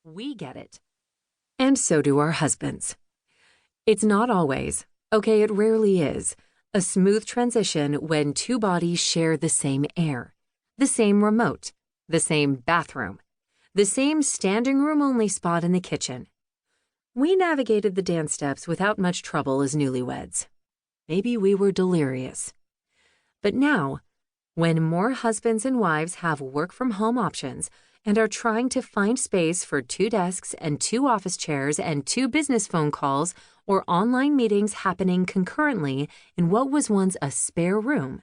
We get it. And so do our husbands. It's not always, okay, it rarely is, a smooth transition when two bodies share the same air, the same remote, the same bathroom, the same standing room only spot in the kitchen. We navigated the dance steps without much trouble as newlyweds. Maybe we were delirious. But now, when more husbands and wives have work-from-home options and are trying to find space for 2 desks and 2 office chairs and 2 business phone calls or online meetings happening concurrently in what was once a spare room,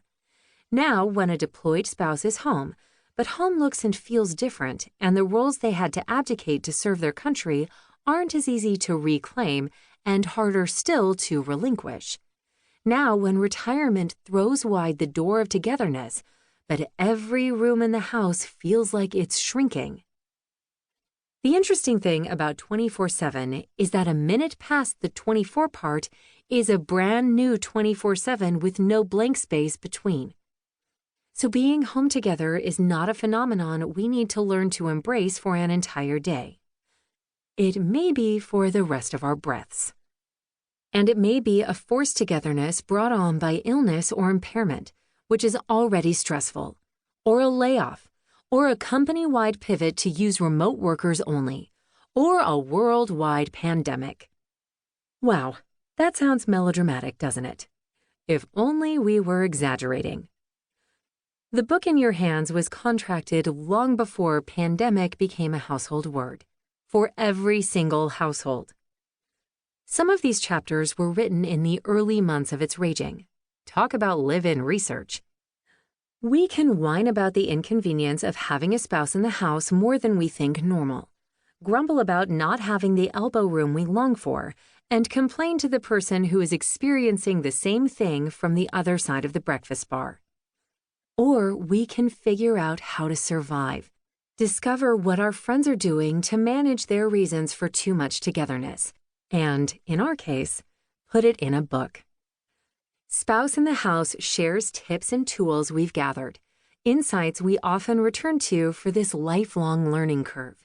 now when a deployed spouse is home, but home looks and feels different and the roles they had to abdicate to serve their country aren't as easy to reclaim and harder still to relinquish. Now, when retirement throws wide the door of togetherness, but every room in the house feels like it's shrinking. The interesting thing about 24/7 is that a minute past the 24 part is a brand new 24/7 with no blank space between. So being home together is not a phenomenon we need to learn to embrace for an entire day. It may be for the rest of our breaths. And it may be a forced togetherness brought on by illness or impairment, which is already stressful, or a layoff, or a company-wide pivot to use remote workers only, or a worldwide pandemic. Wow, that sounds melodramatic, doesn't it? If only we were exaggerating. The book in your hands was contracted long before pandemic became a household word, for every single household. Some of these chapters were written in the early months of its raging. Talk about live-in research. We can whine about the inconvenience of having a spouse in the house more than we think normal, grumble about not having the elbow room we long for, and complain to the person who is experiencing the same thing from the other side of the breakfast bar. Or we can figure out how to survive, discover what our friends are doing to manage their reasons for too much togetherness, and, in our case, put it in a book. Spouse in the House shares tips and tools we've gathered, insights we often return to for this lifelong learning curve.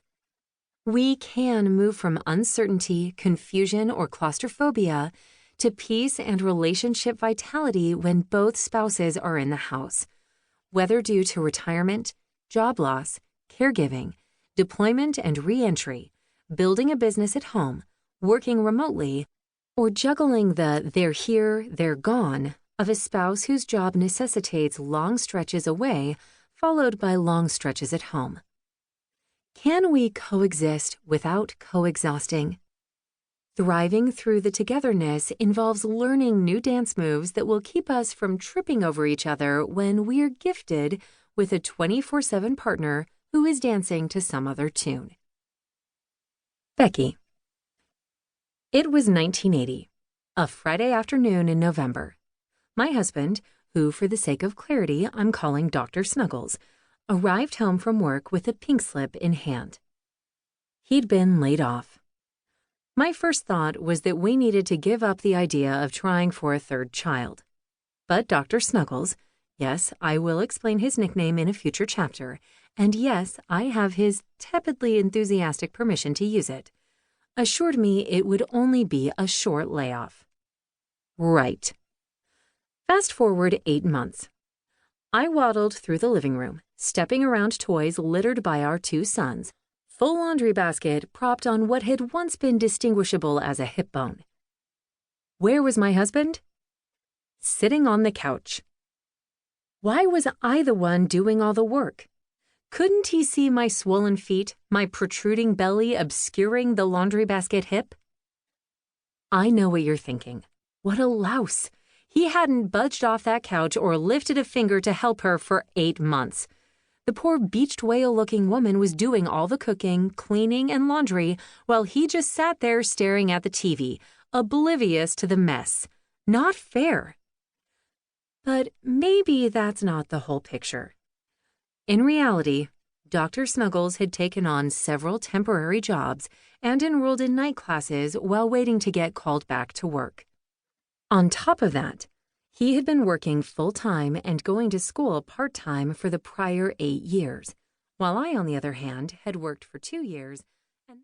We can move from uncertainty, confusion, or claustrophobia to peace and relationship vitality when both spouses are in the house, whether due to retirement, job loss, caregiving, deployment and re-entry, building a business at home, working remotely, or juggling the they're here, they're gone of a spouse whose job necessitates long stretches away followed by long stretches at home. Can we coexist without co-exhausting? Thriving through the togetherness involves learning new dance moves that will keep us from tripping over each other when we're gifted with a 24/7 partner who is dancing to some other tune. Becky. It was 1980, a Friday afternoon in November. My husband, who for the sake of clarity I'm calling Dr. Snuggles, arrived home from work with a pink slip in hand. He'd been laid off. My first thought was that we needed to give up the idea of trying for a third child. But Dr. Snuggles, yes, I will explain his nickname in a future chapter, and yes, I have his tepidly enthusiastic permission to use it, assured me it would only be a short layoff. Right. Fast forward 8 months. I waddled through the living room, stepping around toys littered by our 2 sons, full laundry basket propped on what had once been distinguishable as a hip bone. Where was my husband? Sitting on the couch. Why was I the one doing all the work? Couldn't he see my swollen feet, my protruding belly obscuring the laundry basket hip? I know what you're thinking. What a louse. He hadn't budged off that couch or lifted a finger to help her for 8 months. The poor beached whale-looking woman was doing all the cooking, cleaning, and laundry while he just sat there staring at the TV, oblivious to the mess. Not fair. But maybe that's not the whole picture. In reality, Dr. Snuggles had taken on several temporary jobs and enrolled in night classes while waiting to get called back to work. On top of that, he had been working full-time and going to school part-time for the prior 8 years, while I, on the other hand, had worked for 2 years